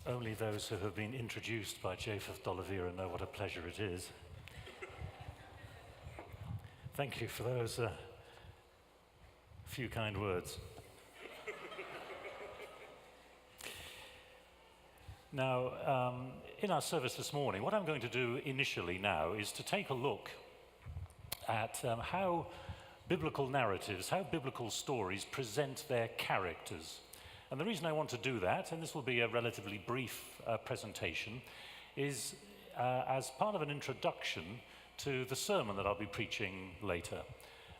Only those who have been introduced by Japheth D'Oliveira know what a pleasure it is. Thank you for those few kind words. Now, in our service this morning, what I'm going to do initially now is to take a look at how biblical narratives, how biblical stories present their characters. And the reason I want to do that, and this will be a relatively brief presentation, is as part of an introduction to the sermon that I'll be preaching later.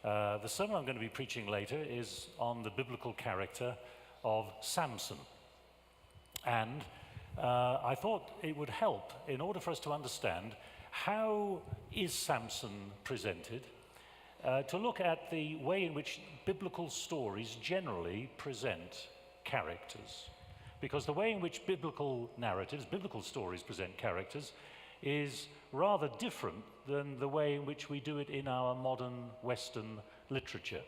The sermon I'm going to be preaching later is on the biblical character of Samson. And I thought it would help in order for us to understand how is Samson presented, to look at the way in which biblical stories generally present characters. Because the way in which biblical narratives, biblical stories present characters is rather different than the way in which we do it in our modern Western literature.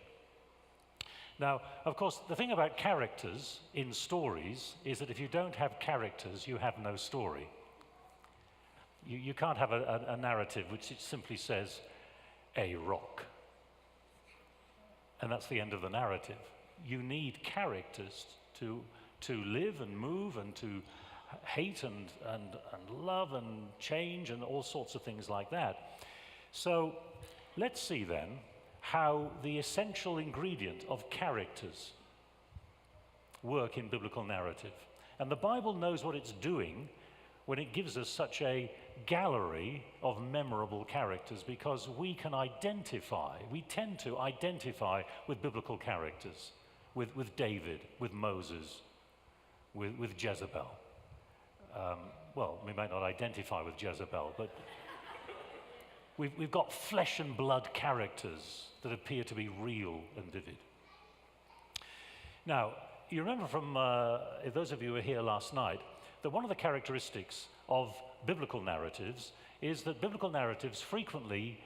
Now, of course, the thing about characters in stories is that if you don't have characters, you have no story. You can't have a narrative which simply says, a rock. And that's the end of the narrative. You need characters to live and move and to hate and love and change and all sorts of things like that. So let's see then how the essential ingredient of characters work in biblical narrative. And the Bible knows what it's doing when it gives us such a gallery of memorable characters, because we tend to identify with biblical characters, with David, with Moses, with Jezebel. Well, we might not identify with Jezebel, but we've got flesh and blood characters that appear to be real and vivid. Now, you remember from those of you who were here last night, that one of the characteristics of biblical narratives is that biblical narratives frequently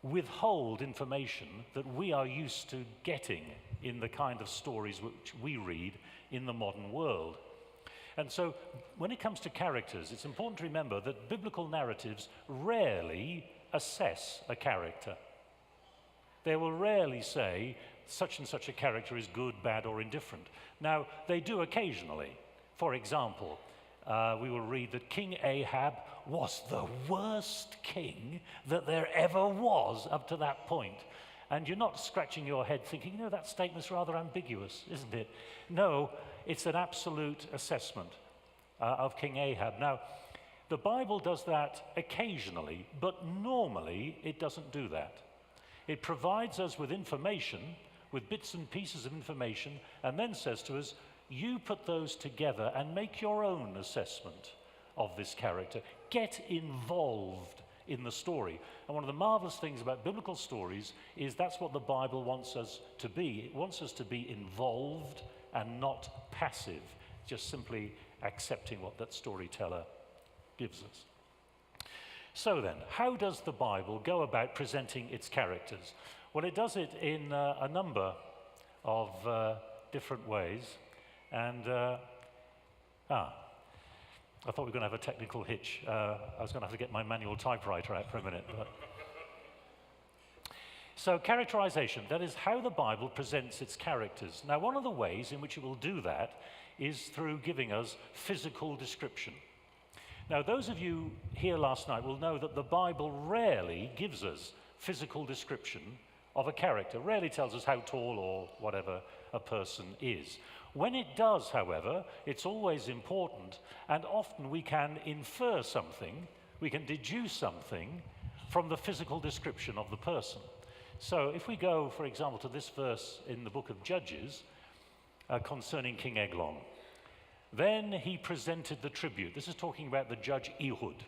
withhold information that we are used to getting in the kind of stories which we read in the modern world. And so when it comes to characters, it's important to remember that biblical narratives rarely assess a character. They will rarely say such and such a character is good, bad, or indifferent. Now, they do occasionally. For example, we will read that King Ahab was the worst king that there ever was up to that point. And you're not scratching your head thinking, no, that statement's rather ambiguous, isn't it? No, it's an absolute assessment of King Ahab. Now, the Bible does that occasionally, but normally it doesn't do that. It provides us with information, with bits and pieces of information, and then says to us, you put those together and make your own assessment of this character. Get involved in the story. And one of the marvelous things about biblical stories is that's what the Bible wants us to be. It wants us to be involved and not passive, just simply accepting what that storyteller gives us. So then, how does the Bible go about presenting its characters? Well, it does it in a number of different ways. And I thought we were going to have a technical hitch. I was going to have to get my manual typewriter out for a minute. So characterization, that is how the Bible presents its characters. Now, one of the ways in which it will do that is through giving us physical description. Now, those of you here last night will know that the Bible rarely gives us physical description of a character, rarely tells us how tall or whatever a person is. When it does, however, it's always important, and often we can infer something, we can deduce something from the physical description of the person. So if we go, for example, to this verse in the book of Judges concerning King Eglon, then he presented the tribute. This is talking about the judge Ehud.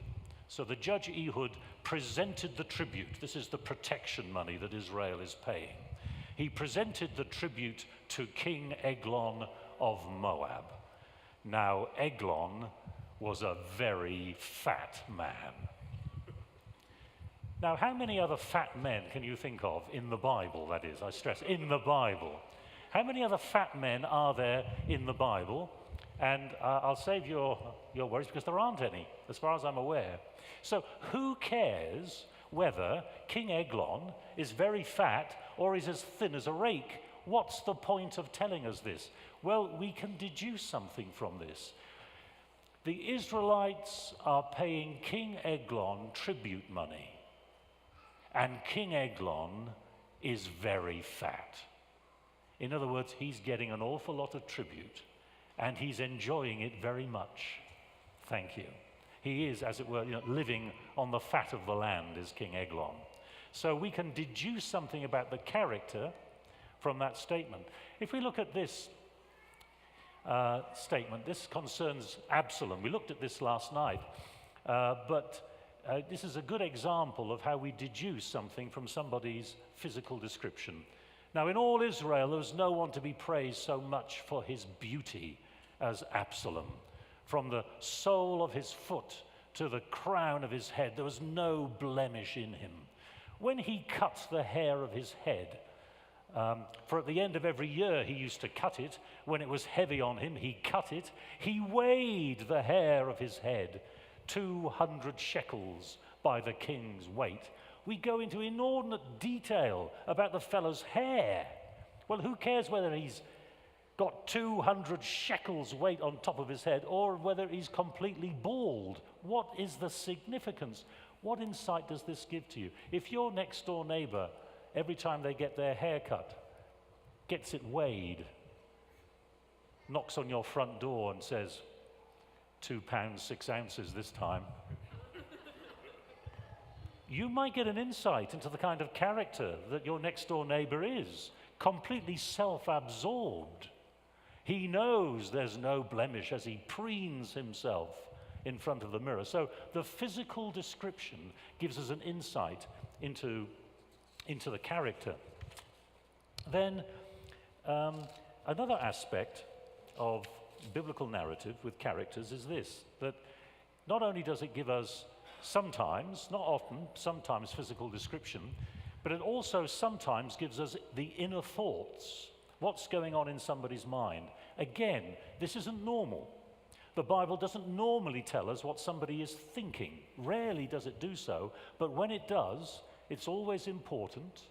So the judge Ehud presented the tribute. This is the protection money that Israel is paying. He presented the tribute to King Eglon of Moab. Now, Eglon was a very fat man. Now, how many other fat men can you think of in the Bible, that is, I stress, in the Bible? How many other fat men are there in the Bible? And I'll save your worries because there aren't any, as far as I'm aware. So who cares whether King Eglon is very fat or is as thin as a rake? What's the point of telling us this? Well, we can deduce something from this. The Israelites are paying King Eglon tribute money, and King Eglon is very fat. In other words, he's getting an awful lot of tribute, and he's enjoying it very much. Thank you. He is, as it were, living on the fat of the land is King Eglon. So we can deduce something about the character from that statement. If we look at this statement, this concerns Absalom. We looked at this last night, but this is a good example of how we deduce something from somebody's physical description. Now, in all Israel, there was no one to be praised so much for his beauty as Absalom. From the sole of his foot to the crown of his head, there was no blemish in him. When he cut the hair of his head, for at the end of every year he used to cut it, when it was heavy on him, he cut it. He weighed the hair of his head, 200 shekels by the king's weight. We go into inordinate detail about the fellow's hair. Well, who cares whether he's got 200 shekels weight on top of his head or whether he's completely bald? What is the significance? What insight does this give to you? If your next door neighbor, every time they get their hair cut, gets it weighed, knocks on your front door and says, 2 pounds 6 ounces this time, you might get an insight into the kind of character that your next door neighbor is, completely self-absorbed. He knows there's no blemish as he preens himself in front of the mirror. So the physical description gives us an insight into the character. Then another aspect of biblical narrative with characters is this, that not only does it give us sometimes, not often, sometimes physical description, but it also sometimes gives us the inner thoughts, what's going on in somebody's mind. Again, this isn't normal. The Bible doesn't normally tell us what somebody is thinking. Rarely does it do so, but when it does, it's always important,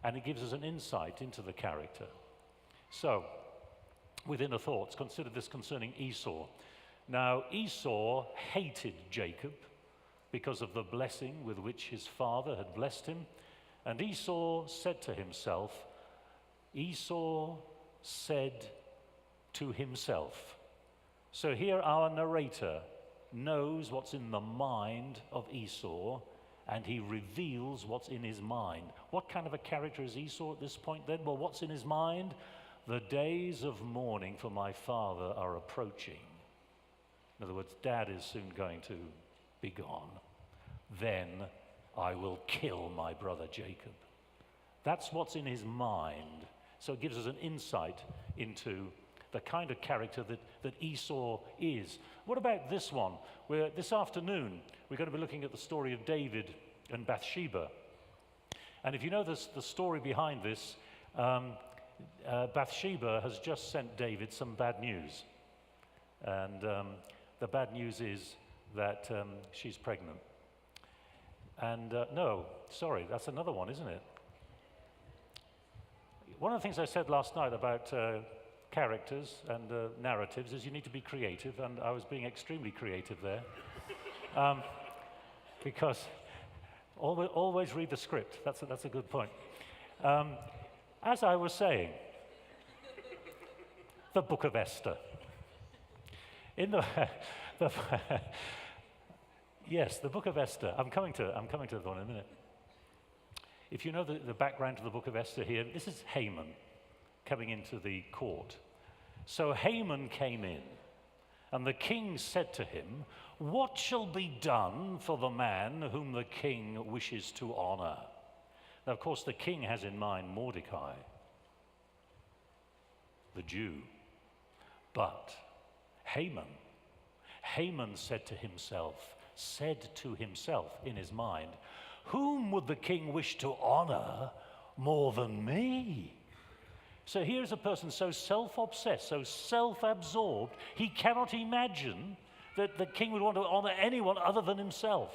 and it gives us an insight into the character. So, with inner thoughts, consider this concerning Esau. Now, Esau hated Jacob because of the blessing with which his father had blessed him. And Esau said to himself, So here our narrator knows what's in the mind of Esau, and he reveals what's in his mind. What kind of a character is Esau at this point then? Well, what's in his mind? The days of mourning for my father are approaching. In other words, Dad is soon going to be gone. Then I will kill my brother Jacob. That's what's in his mind. So it gives us an insight into the kind of character that Esau is. What about this one? This afternoon, we're going to be looking at the story of David and Bathsheba. And if you know the story behind this, Bathsheba has just sent David some bad news. And the bad news is that she's pregnant. And no, sorry, that's another one, isn't it? One of the things I said last night about characters and narratives is you need to be creative, and I was being extremely creative there. Because always read the script. That's a good point. As I was saying, the Book of Esther. In yes, the Book of Esther. I'm coming to that one in a minute. If you know the background to the Book of Esther here, this is Haman coming into the court. So Haman came in, and the king said to him, "What shall be done for the man whom the king wishes to honor?" Now, of course, the king has in mind Mordecai, the Jew. But Haman said to himself in his mind, "Whom would the king wish to honor more than me?" So here's a person so self-obsessed, so self-absorbed, he cannot imagine that the king would want to honor anyone other than himself.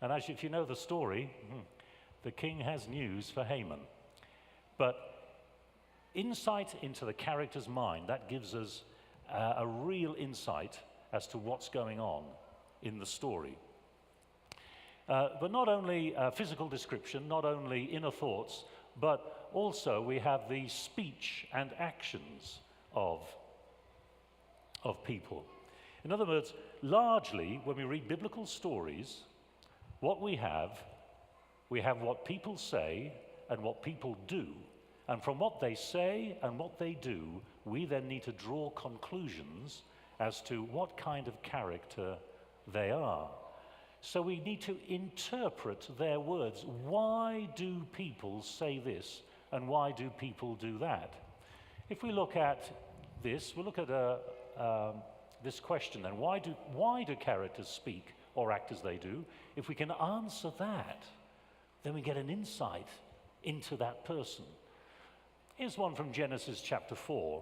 And as if you know the story, the king has news for Haman. But insight into the character's mind, that gives us a real insight as to what's going on in the story. But not only physical description, not only inner thoughts, but also we have the speech and actions of people. In other words, largely, when we read biblical stories, what we have what people say and what people do. And from what they say and what they do, we then need to draw conclusions as to what kind of character they are. So we need to interpret their words. Why do people say this and why do people do that? If we look at this, we'll look at this question then. Why do characters speak or act as they do? If we can answer that, then we get an insight into that person. Here's one from Genesis chapter 4.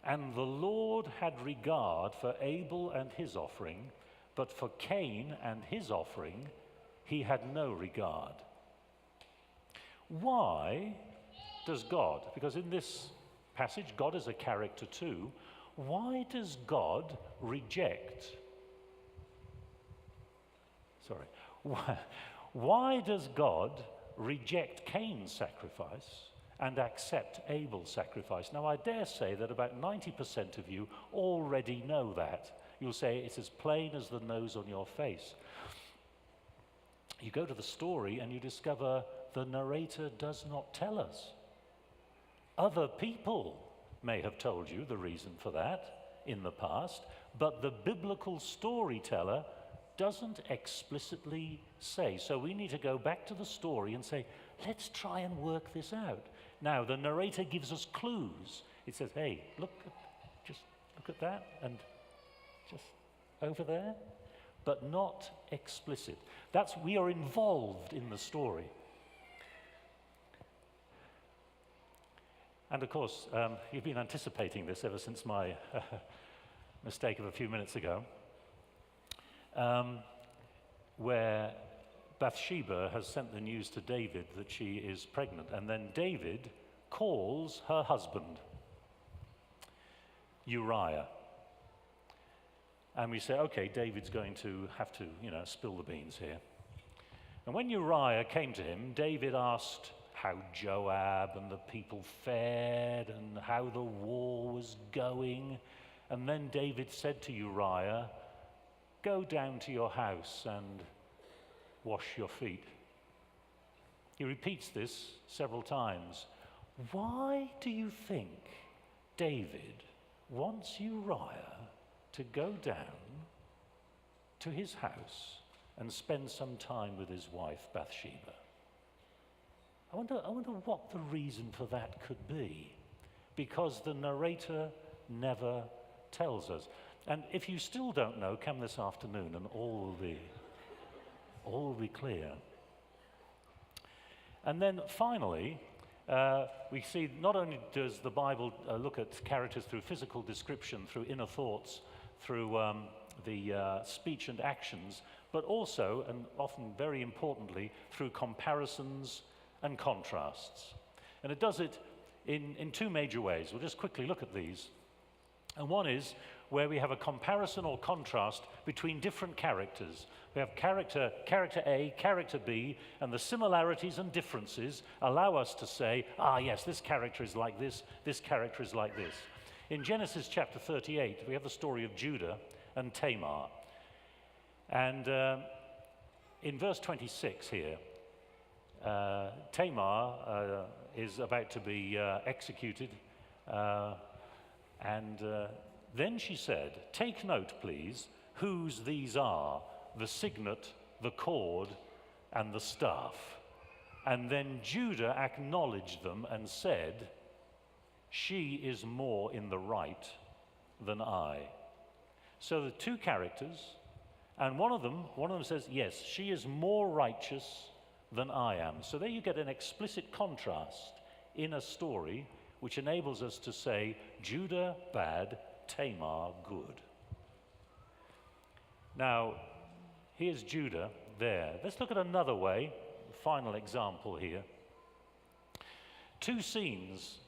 And the Lord had regard for Abel and his offering, but for Cain and his offering, he had no regard. Why does God, because in this passage, God is a character too, why does God reject? Why does God reject Cain's sacrifice and accept Abel's sacrifice? Now, I dare say that about 90% of you already know that. You'll say it's as plain as the nose on your face. You go to the story and you discover the narrator does not tell us. Other people may have told you the reason for that in the past, but the biblical storyteller doesn't explicitly say. So we need to go back to the story and say, let's try and work this out. Now, the narrator gives us clues. It says, hey, just look at that, and just over there, but not explicit. We are involved in the story. And of course, you've been anticipating this ever since my mistake of a few minutes ago, where Bathsheba has sent the news to David that she is pregnant, and then David calls her husband, Uriah. And we say, okay, David's going to have to, spill the beans here. And when Uriah came to him, David asked how Joab and the people fared and how the war was going. And then David said to Uriah, go down to your house and wash your feet. He repeats this several times. Why do you think David wants Uriah to go down to his house and spend some time with his wife Bathsheba? I wonder what the reason for that could be, because the narrator never tells us. And if you still don't know, come this afternoon and all will be clear. And then finally, we see not only does the Bible look at characters through physical description, through inner thoughts, through the speech and actions, but also, and often very importantly, through comparisons and contrasts. And it does it in two major ways. We'll just quickly look at these. And one is where we have a comparison or contrast between different characters. We have character A, character B, and the similarities and differences allow us to say, yes, this character is like this character is like this. In Genesis chapter 38, we have the story of Judah and Tamar. And in verse 26 here, Tamar is about to be executed, and then she said, take note, please, whose these are, the signet, the cord, and the staff. And then Judah acknowledged them and said, she is more in the right than I. So the two characters, and one of them says, yes, she is more righteous than I am. So there you get an explicit contrast in a story which enables us to say, Judah bad, Tamar good. Now, here's Judah there. Let's look at another way, final example here. Two scenes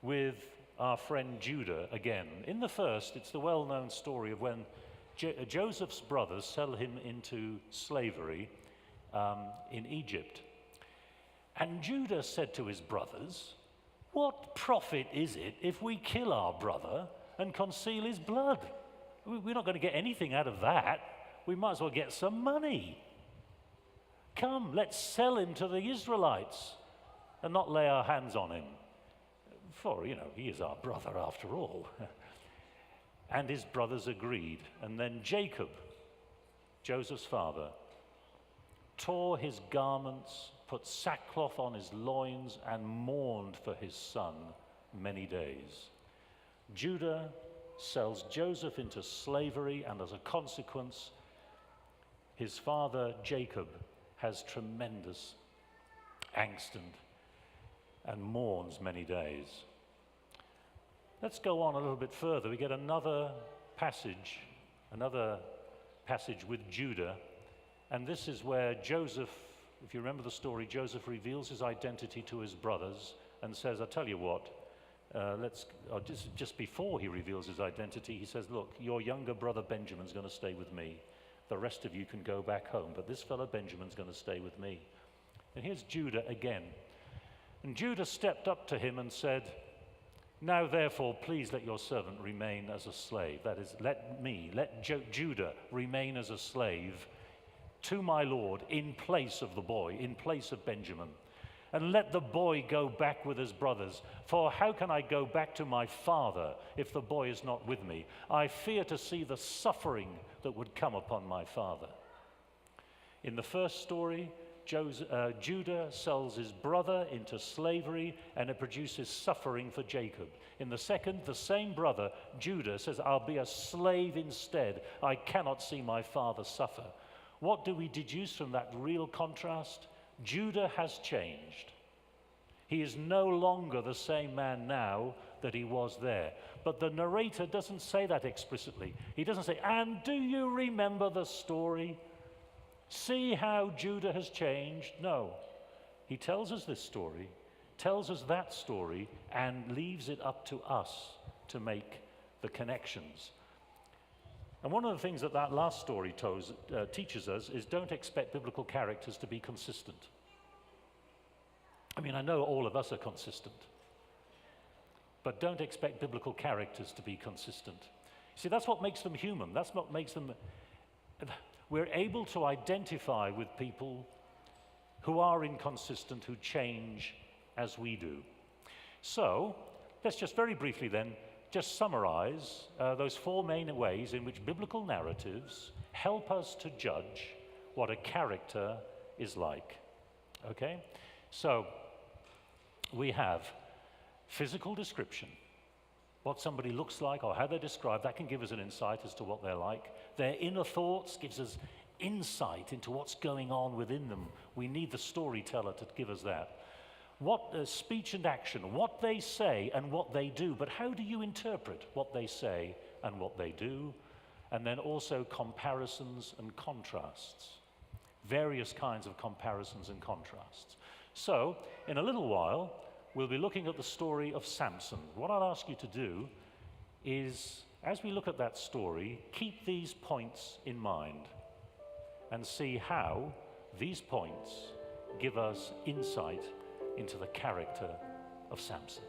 with our friend Judah again. In the first, it's the well-known story of when Joseph's brothers sell him into slavery in Egypt. And Judah said to his brothers, "What profit is it if we kill our brother and conceal his blood? We're not going to get anything out of that. We might as well get some money. Come, let's sell him to the Israelites and not lay our hands on him. For, he is our brother after all." And his brothers agreed. And then Jacob, Joseph's father, tore his garments, put sackcloth on his loins, and mourned for his son many days. Judah sells Joseph into slavery, and as a consequence, his father Jacob has tremendous angst and mourns many days. Let's go on a little bit further. We get another passage with Judah, and this is where Joseph, if you remember the story, Joseph reveals his identity to his brothers and says, "I tell you what, just before he reveals his identity, he says, look, your younger brother Benjamin's going to stay with me. The rest of you can go back home, but this fellow Benjamin's going to stay with me." And here's Judah again. And Judah stepped up to him and said, "Now therefore, please let your servant remain as a slave." That is, let Judah remain as a slave to my Lord in place of the boy, in place of Benjamin. And let the boy go back with his brothers. For how can I go back to my father if the boy is not with me? I fear to see the suffering that would come upon my father. In the first story, Judah sells his brother into slavery, and it produces suffering for Jacob. In the second, the same brother, Judah, says, "I'll be a slave instead. I cannot see my father suffer." What do we deduce from that real contrast? Judah has changed. He is no longer the same man now that he was there. But the narrator doesn't say that explicitly. He doesn't say, "And do you remember the story? See how Judah has changed?" No. He tells us this story, tells us that story, and leaves it up to us to make the connections. And one of the things that last story teaches us is don't expect biblical characters to be consistent. I mean, I know all of us are consistent, but don't expect biblical characters to be consistent. See, that's what makes them human. That's what makes them... We're able to identify with people who are inconsistent, who change as we do. So, let's just very briefly then just summarize those four main ways in which biblical narratives help us to judge what a character is like. Okay? So, we have physical description, what somebody looks like or how they're described. That can give us an insight as to what they're like. Their inner thoughts gives us insight into what's going on within them. We need the storyteller to give us that. What speech and action, what they say and what they do, but how do you interpret what they say and what they do? And then also comparisons and contrasts, various kinds of comparisons and contrasts. So, in a little while, we'll be looking at the story of Samson. What I'll ask you to do is, as we look at that story, keep these points in mind and see how these points give us insight into the character of Samson.